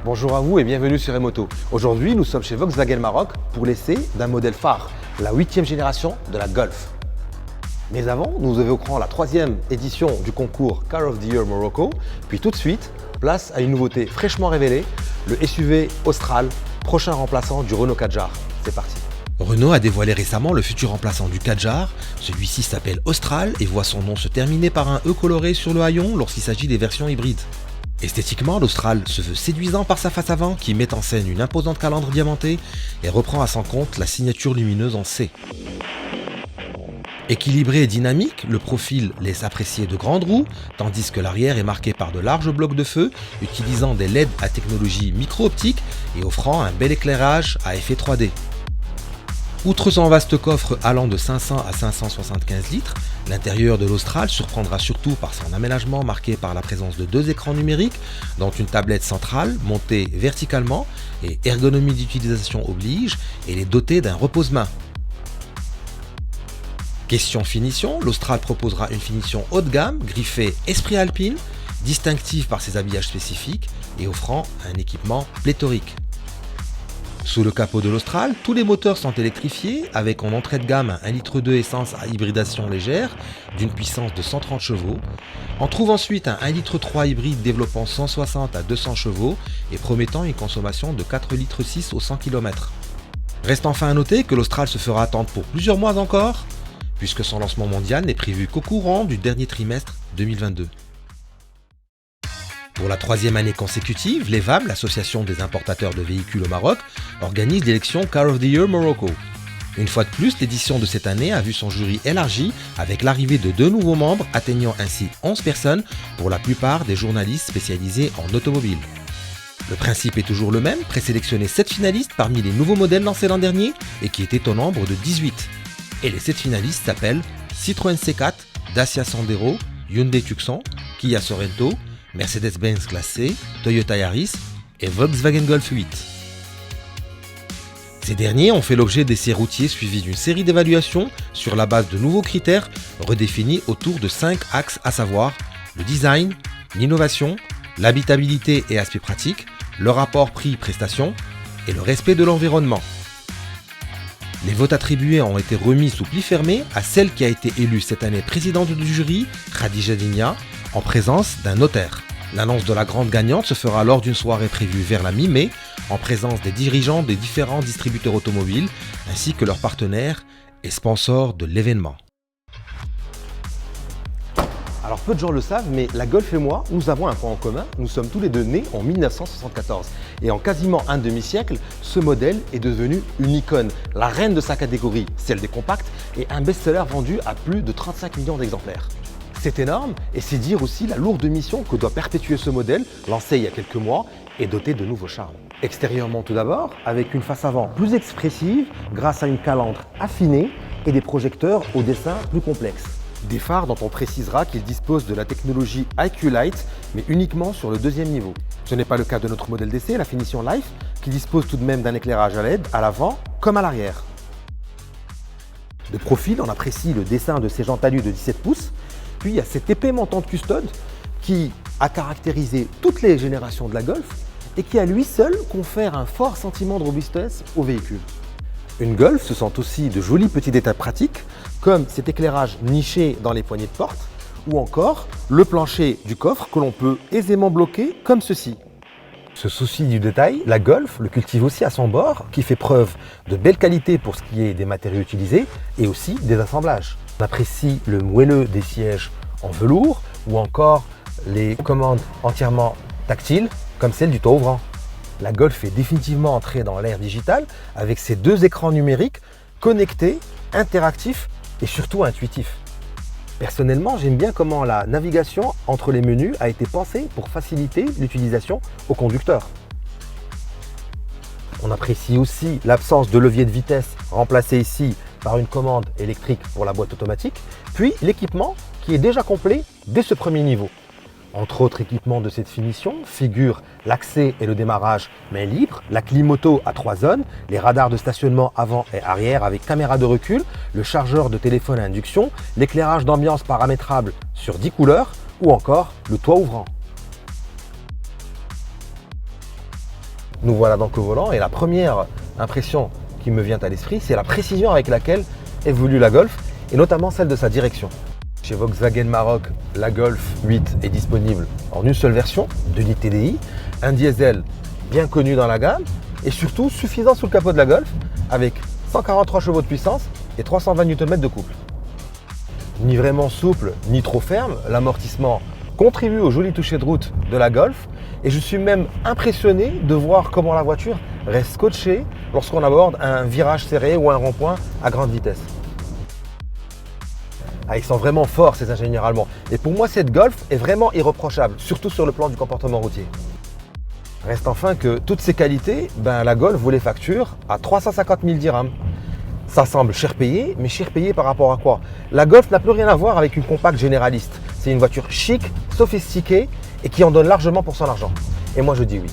Bonjour à vous et bienvenue sur Emoto. Aujourd'hui, nous sommes chez Volkswagen Maroc pour l'essai d'un modèle phare, la 8e génération de la Golf. Mais avant, nous évoquerons la 3e édition du concours Car of the Year Morocco, puis tout de suite, place à une nouveauté fraîchement révélée, le SUV Austral, prochain remplaçant du Renault Kadjar. C'est parti. Renault a dévoilé récemment le futur remplaçant du Kadjar. Celui-ci s'appelle Austral et voit son nom se terminer par un E coloré sur le haillon lorsqu'il s'agit des versions hybrides. Esthétiquement, l'Austral se veut séduisant par sa face avant qui met en scène une imposante calandre diamantée et reprend à son compte la signature lumineuse en C. Équilibré et dynamique, le profil laisse apprécier de grandes roues, tandis que l'arrière est marqué par de larges blocs de feu utilisant des LED à technologie micro-optique et offrant un bel éclairage à effet 3D. Outre son vaste coffre allant de 500 à 575 litres, l'intérieur de l'Austral surprendra surtout par son aménagement marqué par la présence de 2 écrans numériques, dont une tablette centrale montée verticalement et ergonomie d'utilisation oblige, et les doter d'un repose-main. Question finition, l'Austral proposera une finition haut de gamme, griffée esprit alpine, distinctive par ses habillages spécifiques et offrant un équipement pléthorique. Sous le capot de l'Austral, tous les moteurs sont électrifiés avec en entrée de gamme un 1,2 litre essence à hybridation légère d'une puissance de 130 chevaux. On trouve ensuite un 1,3 litre hybride développant 160 à 200 chevaux et promettant une consommation de 4,6 litres au 100 km. Reste enfin à noter que l'Austral se fera attendre pour plusieurs mois encore, puisque son lancement mondial n'est prévu qu'au courant du dernier trimestre 2022. Pour la 3e année consécutive, l'EVAM, l'association des importateurs de véhicules au Maroc, organise l'élection Car of the Year Morocco. Une fois de plus, l'édition de cette année a vu son jury élargi avec l'arrivée de 2 nouveaux membres atteignant ainsi 11 personnes, pour la plupart des journalistes spécialisés en automobile. Le principe est toujours le même, présélectionner 7 finalistes parmi les nouveaux modèles lancés l'an dernier et qui étaient au nombre de 18. Et les 7 finalistes s'appellent Citroën C4, Dacia Sandero, Hyundai Tucson, Kia Sorento, Mercedes-Benz Classe C, Toyota Yaris et Volkswagen Golf 8. Ces derniers ont fait l'objet d'essais routiers suivis d'une série d'évaluations sur la base de nouveaux critères redéfinis autour de 5 axes, à savoir le design, l'innovation, l'habitabilité et aspect pratique, le rapport prix-prestation et le respect de l'environnement. Les votes attribués ont été remis sous pli fermé à celle qui a été élue cette année présidente du jury, Khadija Digna, en présence d'un notaire. L'annonce de la grande gagnante se fera lors d'une soirée prévue vers la mi-mai, en présence des dirigeants des différents distributeurs automobiles, ainsi que leurs partenaires et sponsors de l'événement. Alors peu de gens le savent, mais la Golf et moi, nous avons un point en commun. Nous sommes tous les deux nés en 1974. Et en quasiment un demi-siècle, ce modèle est devenu une icône, la reine de sa catégorie, celle des compacts, et un best-seller vendu à plus de 35 millions d'exemplaires. C'est énorme et c'est dire aussi la lourde mission que doit perpétuer ce modèle, lancé il y a quelques mois et doté de nouveaux charmes. Extérieurement tout d'abord, avec une face avant plus expressive grâce à une calandre affinée et des projecteurs au dessin plus complexe. Des phares dont on précisera qu'ils disposent de la technologie IQ Light, mais uniquement sur le 2e niveau. Ce n'est pas le cas de notre modèle d'essai, la finition Life, qui dispose tout de même d'un éclairage à LED à l'avant comme à l'arrière. De profil, on apprécie le dessin de ces jantes alu de 17 pouces, puis il y a cette épais montante custode qui a caractérisé toutes les générations de la Golf et qui à lui seul confère un fort sentiment de robustesse au véhicule. Une Golf, ce sont aussi de jolis petits détails pratiques, comme cet éclairage niché dans les poignées de porte, ou encore le plancher du coffre que l'on peut aisément bloquer comme ceci. Ce souci du détail, la Golf le cultive aussi à son bord, qui fait preuve de belle qualité pour ce qui est des matériaux utilisés et aussi des assemblages. On apprécie le moelleux des sièges en velours ou encore les commandes entièrement tactiles comme celle du toit ouvrant. La Golf est définitivement entrée dans l'ère digitale avec ses 2 écrans numériques connectés, interactifs et surtout intuitifs. Personnellement, j'aime bien comment la navigation entre les menus a été pensée pour faciliter l'utilisation au conducteur. On apprécie aussi l'absence de levier de vitesse remplacé ici par une commande électrique pour la boîte automatique, puis l'équipement qui est déjà complet dès ce premier niveau. Entre autres équipements de cette finition figurent l'accès et le démarrage main libre, la clim auto à 3 zones, les radars de stationnement avant et arrière avec caméra de recul, le chargeur de téléphone à induction, l'éclairage d'ambiance paramétrable sur 10 couleurs ou encore le toit ouvrant. Nous voilà donc au volant et la première impression qui me vient à l'esprit, c'est la précision avec laquelle évolue la Golf et notamment celle de sa direction. Chez Volkswagen Maroc, la Golf 8 est disponible en une seule version, 2 litres TDI, un diesel bien connu dans la gamme et surtout suffisant sous le capot de la Golf avec 143 chevaux de puissance et 320 Nm de couple. Ni vraiment souple, ni trop ferme, l'amortissement contribue au joli toucher de route de la Golf et je suis même impressionné de voir comment la voiture reste scotchée lorsqu'on aborde un virage serré ou un rond-point à grande vitesse. Ah, ils sont vraiment forts ces ingénieurs allemands et pour moi cette Golf est vraiment irréprochable, surtout sur le plan du comportement routier. Reste enfin que toutes ces qualités, la Golf vous les facture à 350 000 dirhams. Ça semble cher payé, mais cher payé par rapport à quoi? La Golf n'a plus rien à voir avec une compacte généraliste. C'est une voiture chic, sophistiquée et qui en donne largement pour son argent. Et moi je dis oui.